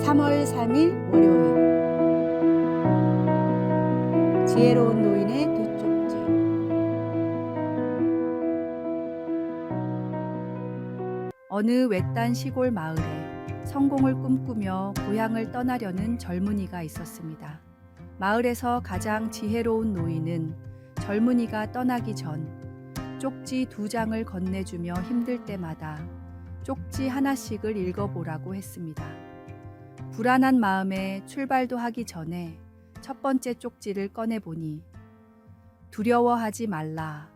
3월 3일 월요일 지혜로운 노인의 두 쪽지. 어느 외딴 시골 마을에 성공을 꿈꾸며 고향을 떠나려는 젊은이가 있었습니다. 마을에서 가장 지혜로운 노인은 젊은이가 떠나기 전 쪽지 2장을 건네주며 힘들 때마다 쪽지 하나씩을 읽어보라고 했습니다. 불안한 마음에 출발도 하기 전에 첫 번째 쪽지를 꺼내보니 두려워하지 말라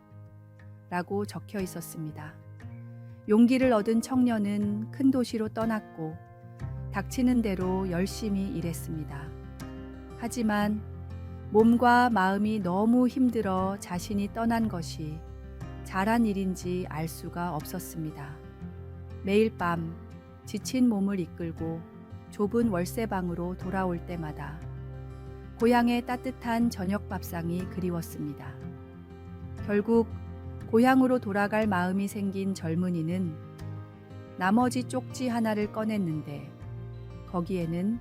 라고 적혀 있었습니다. 용기를 얻은 청년은 큰 도시로 떠났고 닥치는 대로 열심히 일했습니다. 하지만 몸과 마음이 너무 힘들어 자신이 떠난 것이 잘한 일인지 알 수가 없었습니다. 매일 밤 지친 몸을 이끌고 좁은 월세방으로 돌아올 때마다 고향의 따뜻한 저녁 밥상이 그리웠습니다. 결국 고향으로 돌아갈 마음이 생긴 젊은이는 나머지 쪽지 하나를 꺼냈는데 거기에는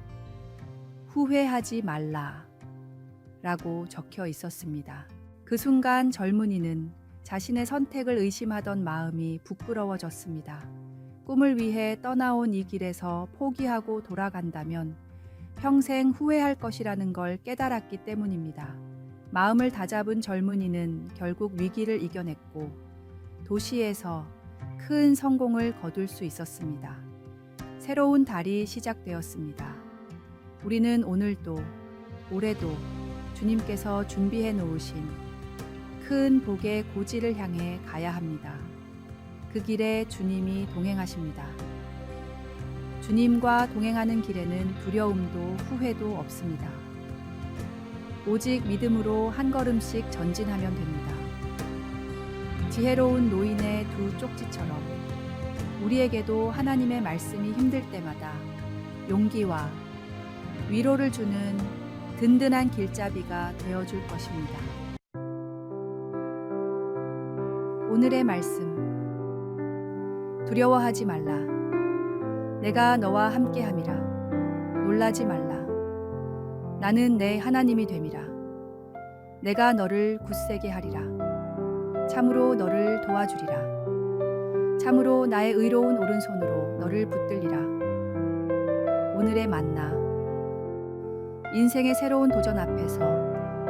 후회하지 말라 라고 적혀 있었습니다. 그 순간 젊은이는 자신의 선택을 의심하던 마음이 부끄러워졌습니다. 꿈을 위해 떠나온 이 길에서 포기하고 돌아간다면 평생 후회할 것이라는 걸 깨달았기 때문입니다. 마음을 다잡은 젊은이는 결국 위기를 이겨냈고 도시에서 큰 성공을 거둘 수 있었습니다. 새로운 달이 시작되었습니다. 우리는 오늘도 올해도 주님께서 준비해 놓으신 큰 복의 고지를 향해 가야 합니다. 그 길에 주님이 동행하십니다. 주님과 동행하는 길에는 두려움도 후회도 없습니다. 오직 믿음으로 한 걸음씩 전진하면 됩니다. 지혜로운 노인의 두 쪽지처럼 우리에게도 하나님의 말씀이 힘들 때마다 용기와 위로를 주는 든든한 길잡이가 되어줄 것입니다. 오늘의 말씀. 두려워하지 말라. 내가 너와 함께함이라. 놀라지 말라. 나는 내 하나님이 됨이라. 내가 너를 굳세게 하리라. 참으로 너를 도와주리라. 참으로 나의 의로운 오른손으로 너를 붙들리라. 오늘의 만나. 인생의 새로운 도전 앞에서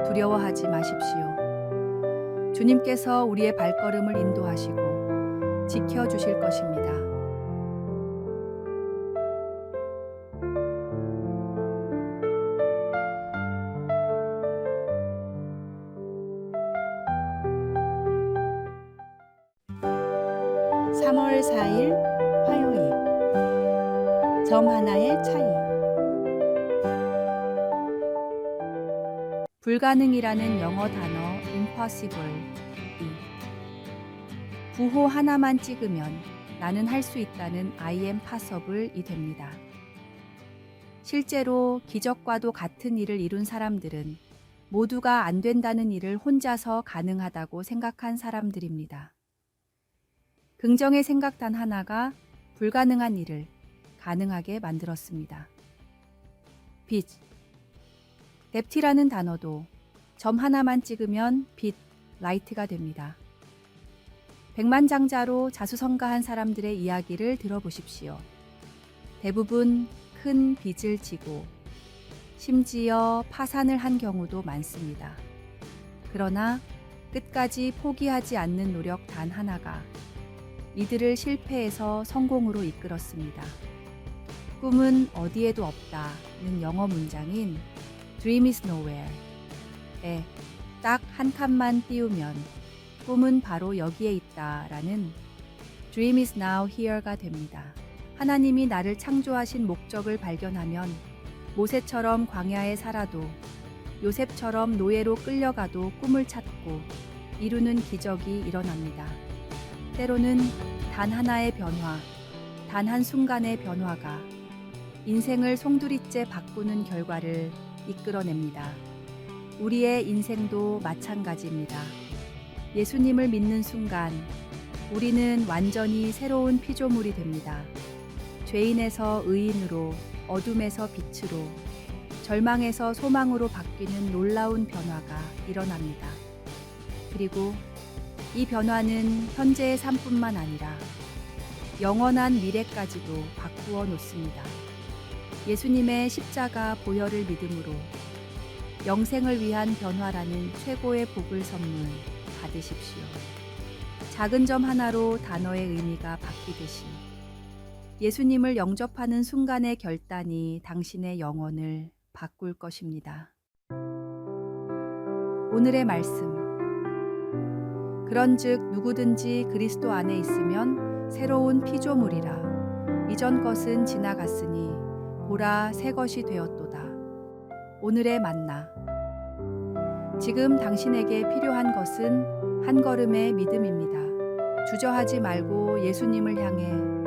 두려워하지 마십시오. 주님께서 우리의 발걸음을 인도하시고 지켜주실 것입니다. (3월 4일) 화요일 점 하나의 차이. 불가능이라는 영어 단어 impossible 부호 하나만 찍으면 나는 할 수 있다는 I am possible이 됩니다. 실제로 기적과도 같은 일을 이룬 사람들은 모두가 안 된다는 일을 혼자서 가능하다고 생각한 사람들입니다. 긍정의 생각 단 하나가 불가능한 일을 가능하게 만들었습니다. 빛. 뎁티라는 단어도 점 하나만 찍으면 빛, 라이트가 됩니다. 백만장자로 자수성가한 사람들의 이야기를 들어보십시오. 대부분 큰 빚을 지고 심지어 파산을 한 경우도 많습니다. 그러나 끝까지 포기하지 않는 노력 단 하나가 이들을 실패에서 성공으로 이끌었습니다. 꿈은 어디에도 없다는 영어 문장인 Dream is nowhere에 딱 한 칸만 띄우면 꿈은 바로 여기에 있다라는 Dream is now here가 됩니다. 하나님이 나를 창조하신 목적을 발견하면 모세처럼 광야에 살아도 요셉처럼 노예로 끌려가도 꿈을 찾고 이루는 기적이 일어납니다. 때로는 단 하나의 변화, 단 한 순간의 변화가 인생을 송두리째 바꾸는 결과를 이끌어냅니다. 우리의 인생도 마찬가지입니다. 예수님을 믿는 순간 우리는 완전히 새로운 피조물이 됩니다. 죄인에서 의인으로 어둠에서 빛으로, 절망에서 소망으로 바뀌는 놀라운 변화가 일어납니다. 그리고 이 변화는 현재의 삶뿐만 아니라 영원한 미래까지도 바꾸어 놓습니다. 예수님의 십자가 보혈을 믿음으로 영생을 위한 변화라는 최고의 복을 선물 받으십시오. 작은 점 하나로 단어의 의미가 바뀌듯이 예수님을 영접하는 순간의 결단이 당신의 영혼을 바꿀 것입니다. 오늘의 말씀. 그런즉 누구든지 그리스도 안에 있으면 새로운 피조물이라. 이전 것은 지나갔으니 보라 새 것이 되었도다. 오늘의 만나. 지금 당신에게 필요한 것은 한 걸음의 믿음입니다. 주저하지 말고 예수님을 향해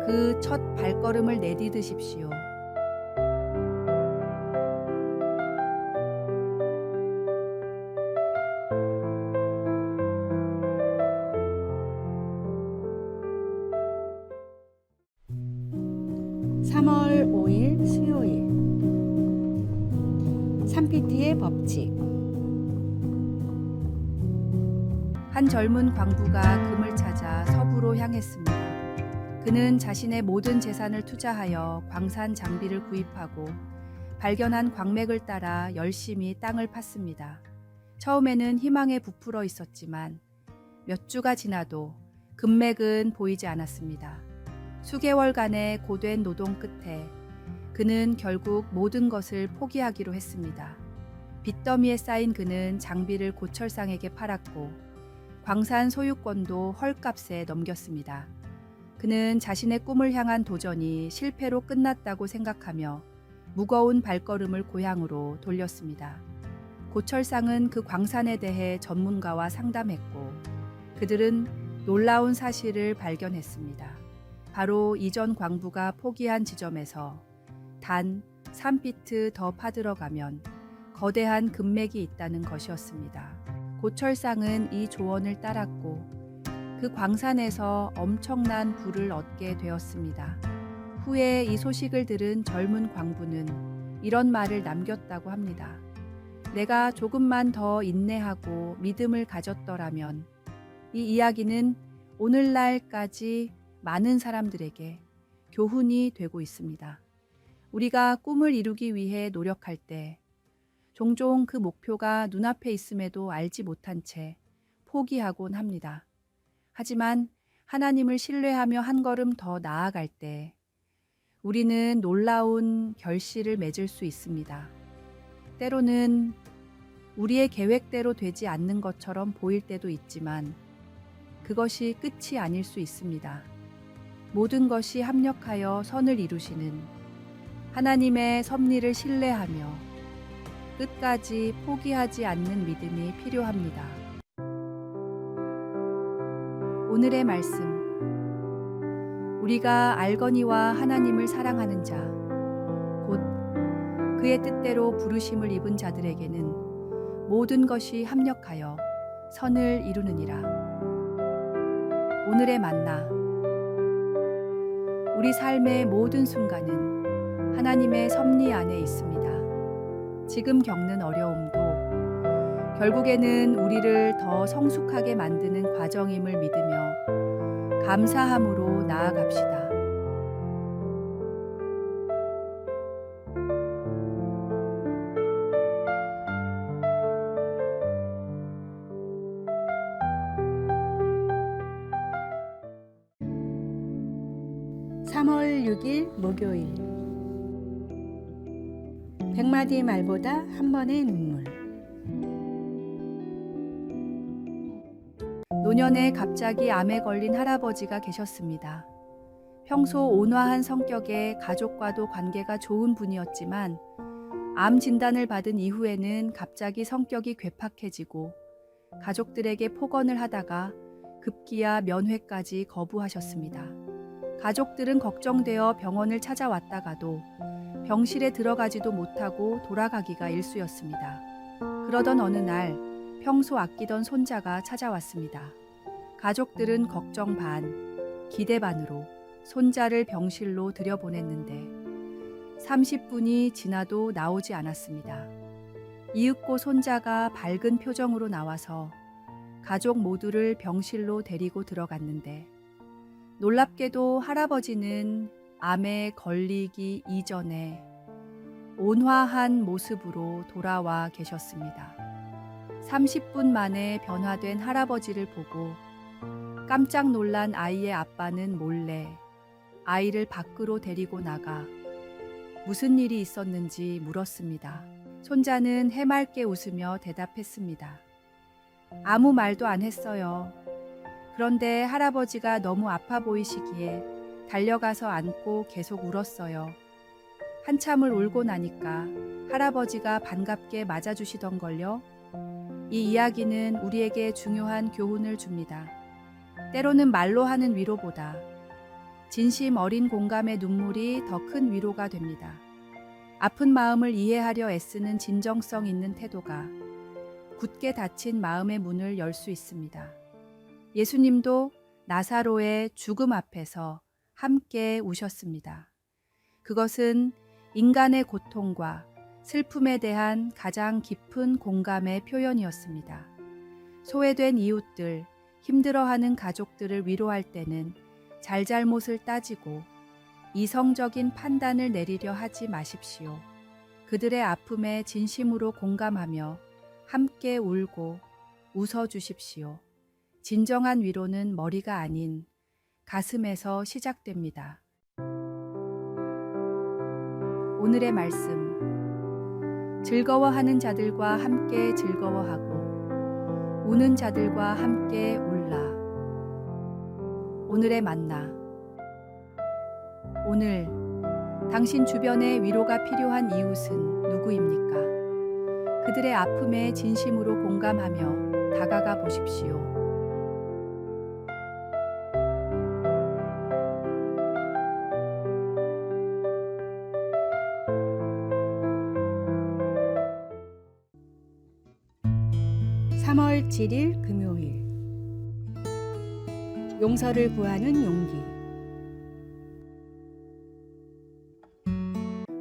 그 첫 발걸음을 내디디십시오. (3월 5일) 수요일. 산피트의 법칙. 한 젊은 광부가 금을 찾아 서부로 향했습니다. 그는 자신의 모든 재산을 투자하여 광산 장비를 구입하고 발견한 광맥을 따라 열심히 땅을 팠습니다. 처음에는 희망에 부풀어 있었지만 몇 주가 지나도 금맥은 보이지 않았습니다. 수개월간의 고된 노동 끝에 그는 결국 모든 것을 포기하기로 했습니다. 빚더미에 쌓인 그는 장비를 고철상에게 팔았고 광산 소유권도 헐값에 넘겼습니다. 그는 자신의 꿈을 향한 도전이 실패로 끝났다고 생각하며 무거운 발걸음을 고향으로 돌렸습니다. 고철상은 그 광산에 대해 전문가와 상담했고 그들은 놀라운 사실을 발견했습니다. 바로 이전 광부가 포기한 지점에서 단 3피트 더 파들어가면 거대한 금맥이 있다는 것이었습니다. 고철상은 이 조언을 따랐고 그 광산에서 엄청난 부를 얻게 되었습니다. 후에 이 소식을 들은 젊은 광부는 이런 말을 남겼다고 합니다. 내가 조금만 더 인내하고 믿음을 가졌더라면 이 이야기는 오늘날까지 많은 사람들에게 교훈이 되고 있습니다. 우리가 꿈을 이루기 위해 노력할 때 종종 그 목표가 눈앞에 있음에도 알지 못한 채 포기하곤 합니다. 하지만 하나님을 신뢰하며 한 걸음 더 나아갈 때 우리는 놀라운 결실을 맺을 수 있습니다. 때로는 우리의 계획대로 되지 않는 것처럼 보일 때도 있지만 그것이 끝이 아닐 수 있습니다. 모든 것이 합력하여 선을 이루시는 하나님의 섭리를 신뢰하며 끝까지 포기하지 않는 믿음이 필요합니다. 오늘의 말씀. 우리가 알거니와 하나님을 사랑하는 자, 곧 그의 뜻대로 부르심을 입은 자들에게는 모든 것이 합력하여 선을 이루느니라. 오늘의 만나. 우리 삶의 모든 순간은 하나님의 섭리 안에 있습니다. 지금 겪는 어려움도 결국에는 우리를 더 성숙하게 만드는 과정임을 믿으며 감사함으로 나아갑시다. (3월 6일) 목요일. 100마디 말보다 한 번의 눈물. 노년에 갑자기 암에 걸린 할아버지가 계셨습니다. 평소 온화한 성격에 가족과도 관계가 좋은 분이었지만 암 진단을 받은 이후에는 갑자기 성격이 괴팍해지고 가족들에게 폭언을 하다가 급기야 면회까지 거부하셨습니다. 가족들은 걱정되어 병원을 찾아왔다가도 병실에 들어가지도 못하고 돌아가기가 일쑤였습니다. 그러던 어느 날 평소 아끼던 손자가 찾아왔습니다. 가족들은 걱정 반, 기대 반으로 손자를 병실로 들여보냈는데 30분이 지나도 나오지 않았습니다. 이윽고 손자가 밝은 표정으로 나와서 가족 모두를 병실로 데리고 들어갔는데 놀랍게도 할아버지는 암에 걸리기 이전에 온화한 모습으로 돌아와 계셨습니다. 30분 만에 변화된 할아버지를 보고 깜짝 놀란 아이의 아빠는 몰래 아이를 밖으로 데리고 나가 무슨 일이 있었는지 물었습니다. 손자는 해맑게 웃으며 대답했습니다. 아무 말도 안 했어요. 그런데 할아버지가 너무 아파 보이시기에 달려가서 안고 계속 울었어요. 한참을 울고 나니까 할아버지가 반갑게 맞아주시던걸요. 이 이야기는 우리에게 중요한 교훈을 줍니다. 때로는 말로 하는 위로보다 진심 어린 공감의 눈물이 더 큰 위로가 됩니다. 아픈 마음을 이해하려 애쓰는 진정성 있는 태도가 굳게 닫힌 마음의 문을 열 수 있습니다. 예수님도 나사로의 죽음 앞에서 함께 우셨습니다. 그것은 인간의 고통과 슬픔에 대한 가장 깊은 공감의 표현이었습니다. 소외된 이웃들, 힘들어하는 가족들을 위로할 때는 잘잘못을 따지고 이성적인 판단을 내리려 하지 마십시오. 그들의 아픔에 진심으로 공감하며 함께 울고 웃어주십시오. 진정한 위로는 머리가 아닌 가슴에서 시작됩니다. 오늘의 말씀. 즐거워하는 자들과 함께 즐거워하고 우는 자들과 함께 울라. 오늘의 만나. 오늘 당신 주변에 위로가 필요한 이웃은 누구입니까? 그들의 아픔에 진심으로 공감하며 다가가 보십시오. (3월 7일) 금요일. 용서를 구하는 용기.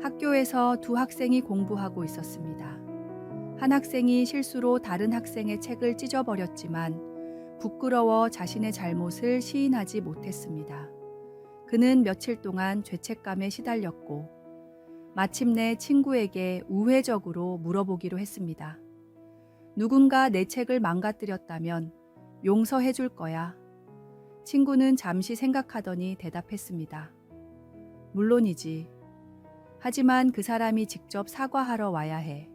학교에서 두 학생이 공부하고 있었습니다. 한 학생이 실수로 다른 학생의 책을 찢어버렸지만 부끄러워 자신의 잘못을 시인하지 못했습니다. 그는 며칠 동안 죄책감에 시달렸고 마침내 친구에게 우회적으로 물어보기로 했습니다. 누군가 내 책을 망가뜨렸다면 용서해 줄 거야. 친구는 잠시 생각하더니 대답했습니다. 물론이지. 하지만 그 사람이 직접 사과하러 와야 해.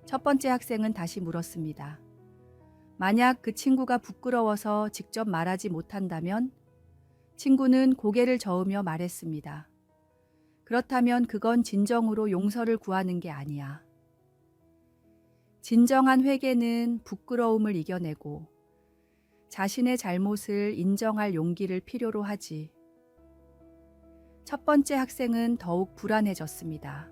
첫 번째 학생은 다시 물었습니다. 만약 그 친구가 부끄러워서 직접 말하지 못한다면? 친구는 고개를 저으며 말했습니다. 그렇다면 그건 진정으로 용서를 구하는 게 아니야. 진정한 회개는 부끄러움을 이겨내고 자신의 잘못을 인정할 용기를 필요로 하지. 첫 번째 학생은 더욱 불안해졌습니다.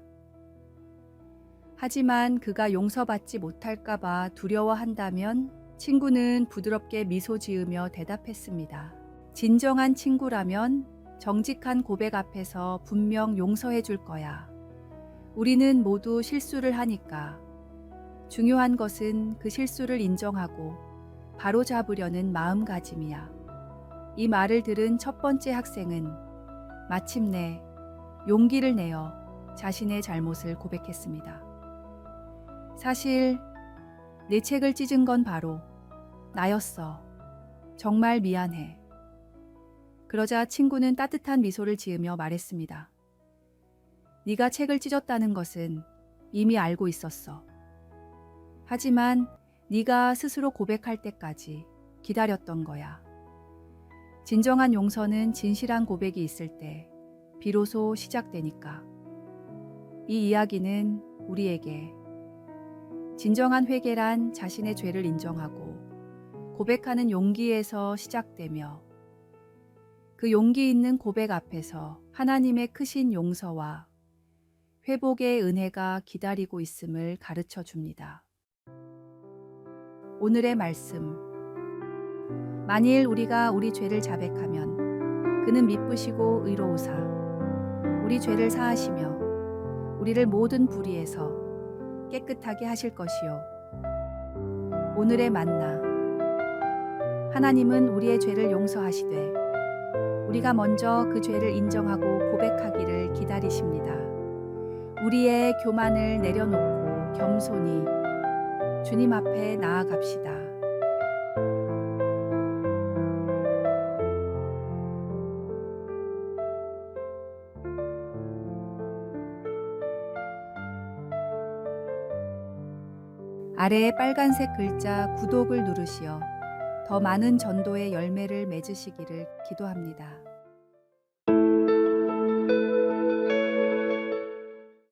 하지만 그가 용서받지 못할까봐 두려워한다면 친구는 부드럽게 미소 지으며 대답했습니다. 진정한 친구라면 정직한 고백 앞에서 분명 용서해 줄 거야. 우리는 모두 실수를 하니까. 중요한 것은 그 실수를 인정하고 바로잡으려는 마음가짐이야. 이 말을 들은 첫 번째 학생은 마침내 용기를 내어 자신의 잘못을 고백했습니다. 사실 내 책을 찢은 건 바로 나였어. 정말 미안해. 그러자 친구는 따뜻한 미소를 지으며 말했습니다. 네가 책을 찢었다는 것은 이미 알고 있었어. 하지만 네가 스스로 고백할 때까지 기다렸던 거야. 진정한 용서는 진실한 고백이 있을 때 비로소 시작되니까. 이 이야기는 우리에게 진정한 회개란 자신의 죄를 인정하고 고백하는 용기에서 시작되며 그 용기 있는 고백 앞에서 하나님의 크신 용서와 회복의 은혜가 기다리고 있음을 가르쳐 줍니다. 오늘의 말씀. 만일 우리가 우리 죄를 자백하면 그는 미쁘시고 의로우사 우리 죄를 사하시며 우리를 모든 불의에서 깨끗하게 하실 것이요. 오늘의 만나. 하나님은 우리의 죄를 용서하시되 우리가 먼저 그 죄를 인정하고 고백하기를 기다리십니다. 우리의 교만을 내려놓고 겸손히 주님 앞에 나아갑시다. 아래에 빨간색 글자 구독을 누르시어 더 많은 전도의 열매를 맺으시기를 기도합니다.